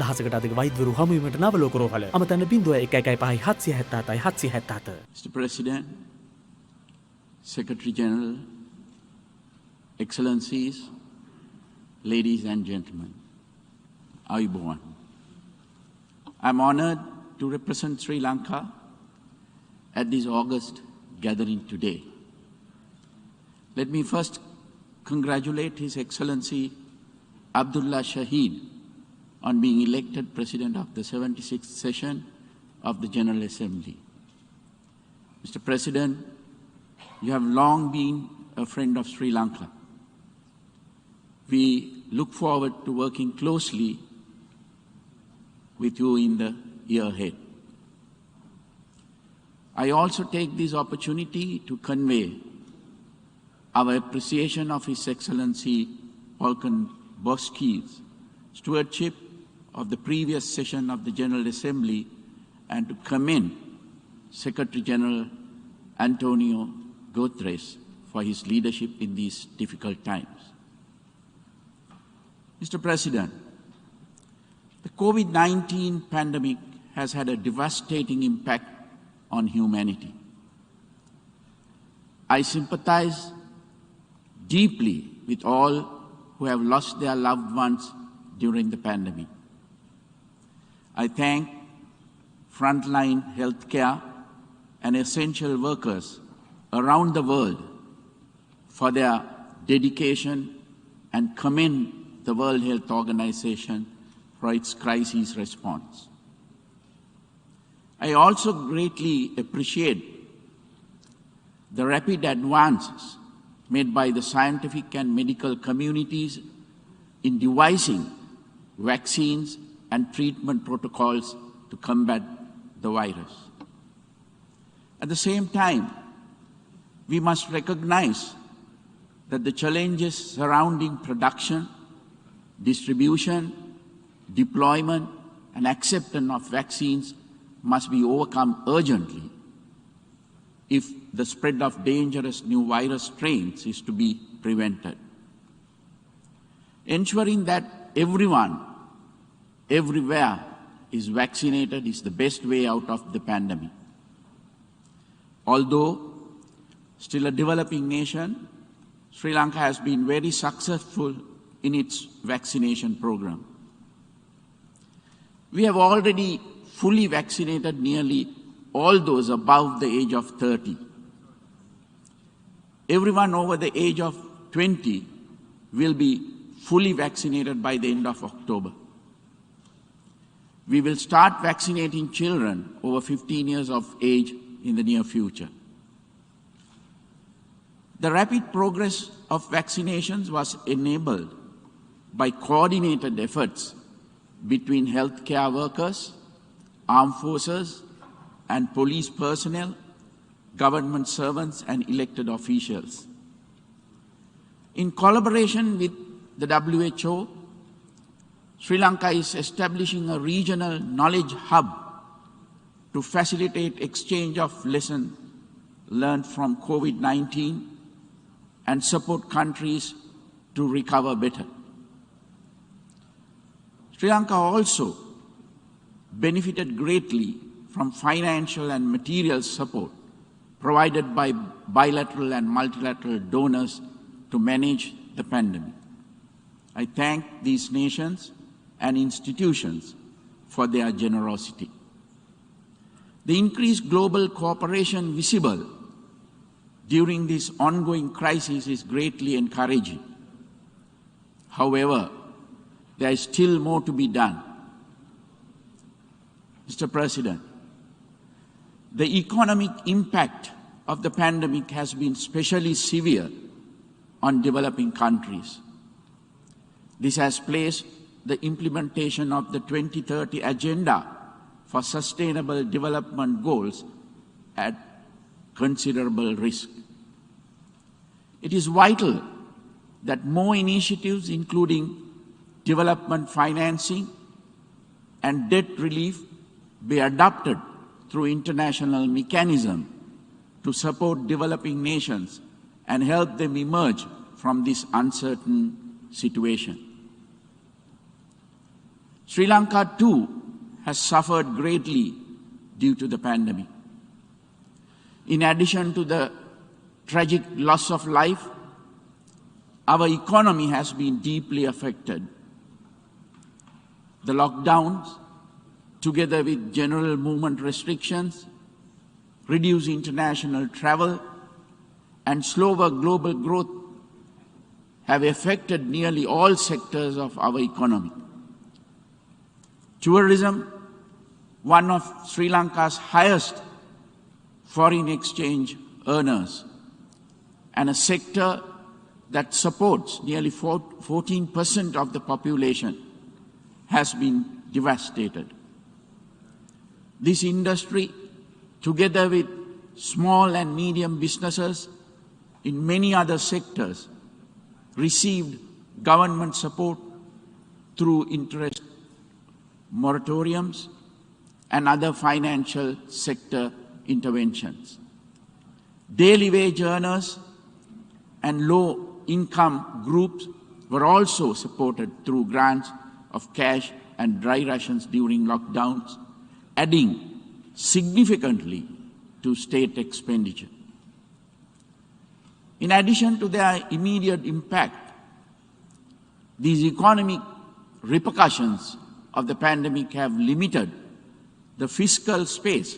දහසකට අධික වෛද්‍යවරු හමුවීමට නව ලෝක රෝහල අමතන්න 0115 777 777. Mr. President, Secretary General, Excellencies, ladies and gentlemen, Ayubowan. I'm honored to represent Sri Lanka at this August gathering today. Let me first congratulate His Excellency Abdullah Shahid on being elected President of the 76th session of the General Assembly. Mr. President, you have long been a friend of Sri Lanka. We look forward to working closely with you in the year ahead. I also take this opportunity to convey our appreciation of His Excellency Volkan Bozkir's stewardship of the previous session of the General Assembly and to commend Secretary General Antonio Guterres for his leadership in these difficult times. Mr. President, the COVID-19 pandemic has had a devastating impact on humanity. I sympathize deeply with all who have lost their loved ones during the pandemic. I thank frontline healthcare and essential workers around the world for their dedication and commend the World Health Organization for its crisis response. I also greatly appreciate the rapid advances made by the scientific and medical communities in devising vaccines and treatment protocols to combat the virus. At the same time, we must recognize that the challenges surrounding production, distribution, deployment, and acceptance of vaccines must be overcome urgently if the spread of dangerous new virus strains is to be prevented. Ensuring that everyone, everywhere is vaccinated is the best way out of the pandemic. Although still a developing nation, Sri Lanka has been very successful in its vaccination program. We have already fully vaccinated nearly all those above the age of 30. Everyone over the age of 20 will be fully vaccinated by the end of October. We will start vaccinating children over 15 years of age in the near future. The rapid progress of vaccinations was enabled by coordinated efforts between healthcare workers, armed forces, and police personnel, government servants, and elected officials. In collaboration with the WHO, Sri Lanka is establishing a regional knowledge hub to facilitate exchange of lessons learned from COVID-19 and support countries to recover better. Sri Lanka also benefited greatly from financial and material support provided by bilateral and multilateral donors to manage the pandemic. I thank these nations and institutions for their generosity. The increased global cooperation visible during this ongoing crisis is greatly encouraging. However, there is still more to be done. Mr. President, the economic impact of the pandemic has been especially severe on developing countries. This has placed the implementation of the 2030 Agenda for Sustainable Development Goals at considerable risk. It is vital that more initiatives, including development financing and debt relief, be adopted through international mechanisms to support developing nations and help them emerge from this uncertain situation. Sri Lanka too has suffered greatly due to the pandemic. In addition to the tragic loss of life, our economy has been deeply affected. The lockdowns, together with general movement restrictions, reduced international travel, and slower global growth have affected nearly all sectors of our economy. Tourism, one of Sri Lanka's highest foreign exchange earners, and a sector that supports nearly 14% of the population, has been devastated. This industry, together with small and medium businesses in many other sectors, received government support through interest moratoriums and other financial sector interventions. Daily wage earners and low-income groups were also supported through grants of cash and dry rations during lockdowns, adding significantly to state expenditure. In addition to their immediate impact, these economic repercussions of the pandemic have limited the fiscal space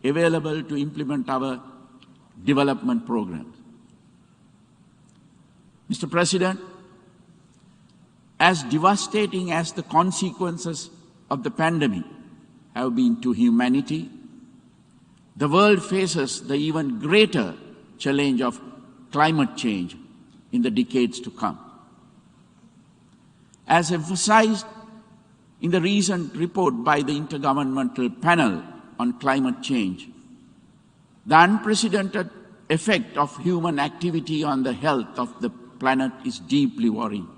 available to implement our development programs. Mr. President, as devastating as the consequences of the pandemic have been to humanity, the world faces the even greater challenge of climate change in the decades to come. As emphasized in the recent report by the Intergovernmental Panel on Climate Change, the unprecedented effect of human activity on the health of the planet is deeply worrying.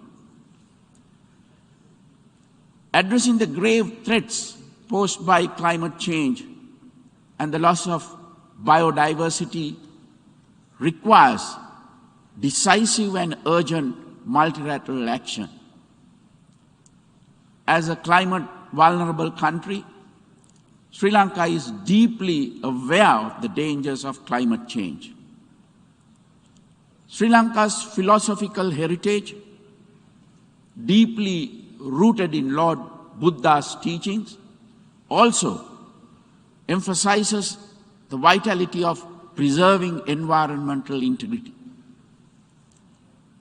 Addressing the grave threats posed by climate change and the loss of biodiversity requires decisive and urgent multilateral action. As a climate-vulnerable country, Sri Lanka is deeply aware of the dangers of climate change. Sri Lanka's philosophical heritage, deeply rooted in Lord Buddha's teachings, also emphasizes the vitality of preserving environmental integrity.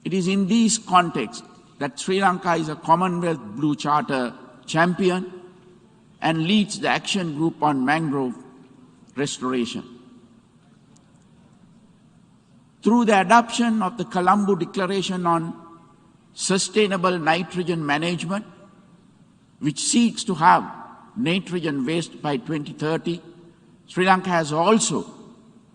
It is in this context that Sri Lanka is a Commonwealth Blue Charter champion and leads the action group on mangrove restoration. Through the adoption of the Colombo Declaration on Sustainable Nitrogen Management, which seeks to have nitrogen waste by 2030, Sri Lanka has also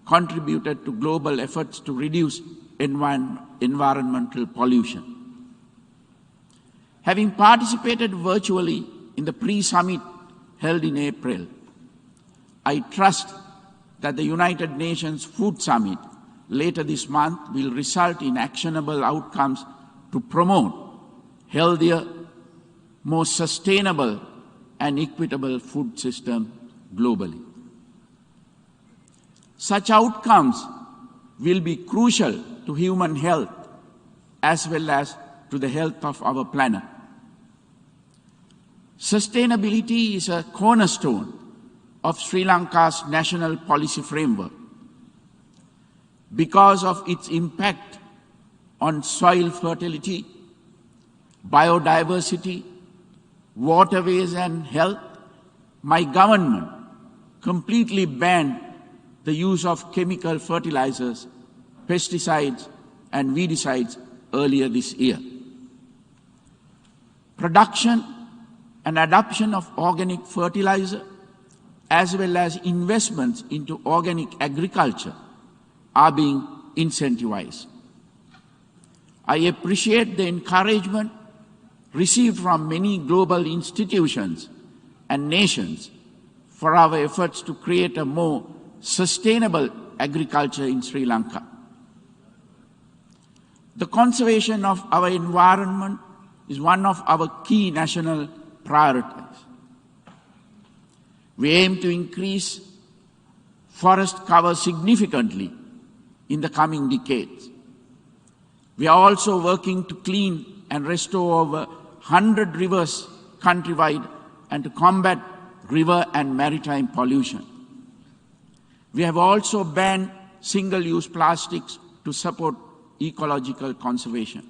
contributed to global efforts to reduce environmental pollution. Having participated virtually in the pre-summit held in April, I trust that the United Nations Food Summit later this month will result in actionable outcomes to promote healthier, more sustainable and equitable food system globally. Such outcomes will be crucial to human health as well as to the health of our planet. Sustainability is a cornerstone of Sri Lanka's national policy framework. Because of its impact on soil fertility, biodiversity, waterways and health, my government completely banned the use of chemical fertilizers, pesticides and weedicides earlier this year. Production and adoption of organic fertilizer as well as investments into organic agriculture are being incentivized. I appreciate the encouragement received from many global institutions and nations for our efforts to create a more sustainable agriculture in Sri Lanka. The conservation of our environment is one of our key national prioritize. We aim to increase forest cover significantly in the coming decades. We are also working to clean and restore over 100 rivers countrywide and to combat river and maritime pollution. We have also banned single-use plastics to support ecological conservation.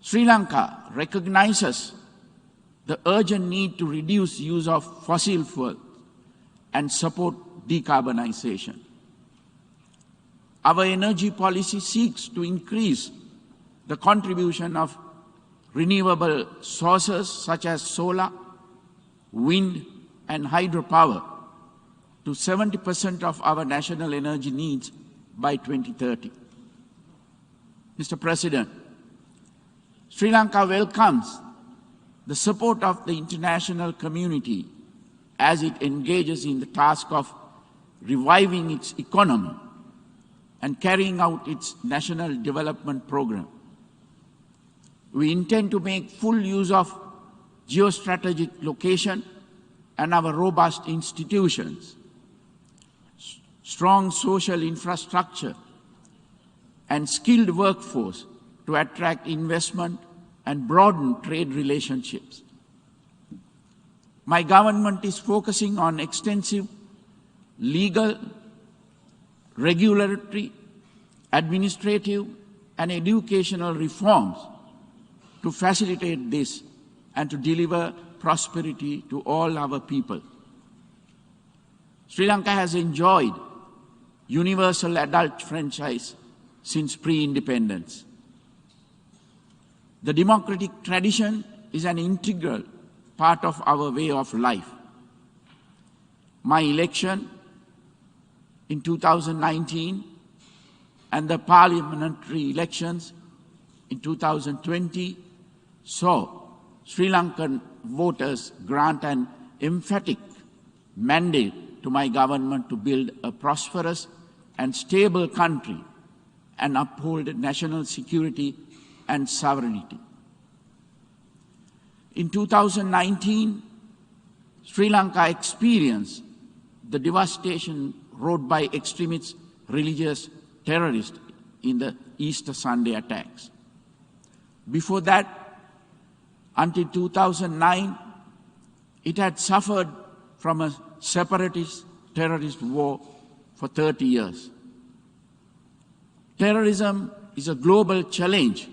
Sri Lanka recognizes the urgent need to reduce use of fossil fuels and support decarbonization. Our energy policy seeks to increase the contribution of renewable sources such as solar, wind, and hydropower to 70% of our national energy needs by 2030. Mr. President, Sri Lanka welcomes the support of the international community as it engages in the task of reviving its economy and carrying out its national development program. We intend to make full use of geostrategic location and our robust institutions, strong social infrastructure, and skilled workforce to attract investment and broaden trade relationships. My government is focusing on extensive legal, regulatory, administrative, and educational reforms to facilitate this and to deliver prosperity to all our people. Sri Lanka has enjoyed universal adult franchise since pre-independence. The democratic tradition is an integral part of our way of life. My election in 2019 and the parliamentary elections in 2020 saw Sri Lankan voters grant an emphatic mandate to my government to build a prosperous and stable country and uphold national security and sovereignty. In 2019, Sri Lanka experienced the devastation wrought by extremist religious terrorists in the Easter Sunday attacks. Before that, until 2009, it had suffered from a separatist terrorist war for 30 years. Terrorism is a global challenge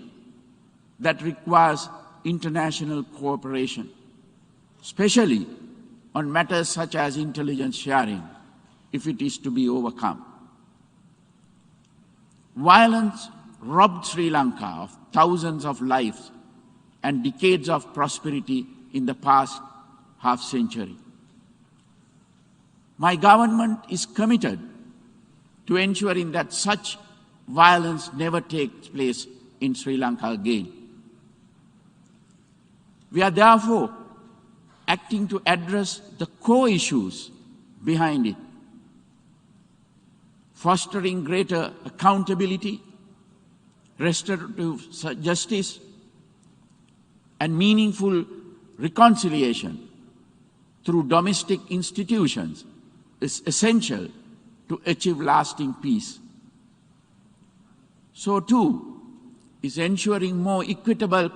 that requires international cooperation, especially on matters such as intelligence sharing, if it is to be overcome. Violence robbed Sri Lanka of thousands of lives and decades of prosperity in the past half-century. My government is committed to ensuring that such violence never takes place in Sri Lanka again. We are therefore acting to address the core issues behind it, fostering greater accountability, restorative justice, and meaningful reconciliation through domestic institutions is essential to achieve lasting peace. So too is ensuring more equitable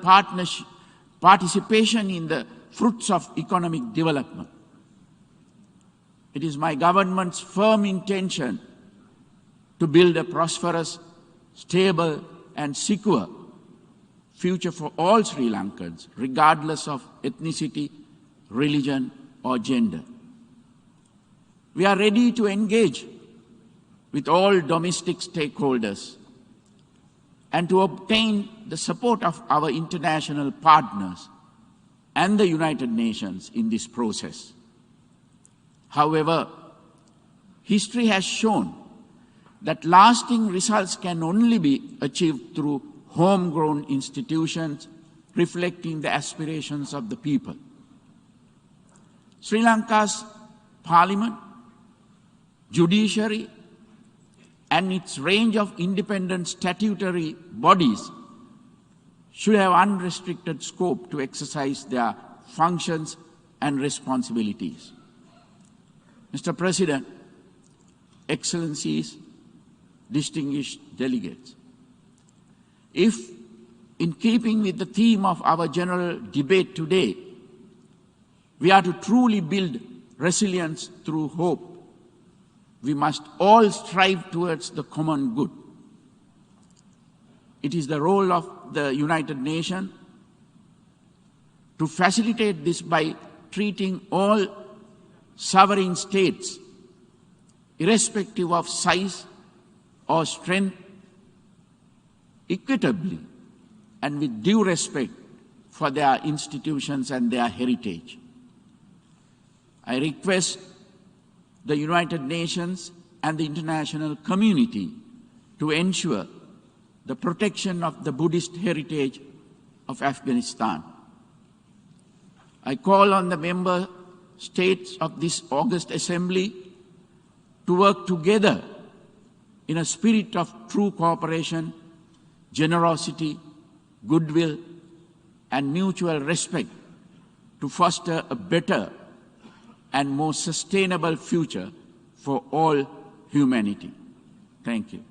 participation in the fruits of economic development. It is my government's firm intention to build a prosperous, stable, and secure future for all Sri Lankans, regardless of ethnicity, religion, or gender. We are ready to engage with all domestic stakeholders and to obtain the support of our international partners and the United Nations in this process. However, history has shown that lasting results can only be achieved through homegrown institutions reflecting the aspirations of the people. Sri Lanka's parliament, judiciary, and its range of independent statutory bodies should have unrestricted scope to exercise their functions and responsibilities. Mr. President, Excellencies, distinguished delegates, if, in keeping with the theme of our general debate today, we are to truly build resilience through hope, we must all strive towards the common good. It is the role of the United Nations to facilitate this by treating all sovereign states, irrespective of size or strength, equitably and with due respect for their institutions and their heritage. I request the United Nations and the international community to ensure the protection of the Buddhist heritage of Afghanistan. I call on the member states of this August Assembly to work together in a spirit of true cooperation, generosity, goodwill, and mutual respect to foster a better and more sustainable future for all humanity. Thank you.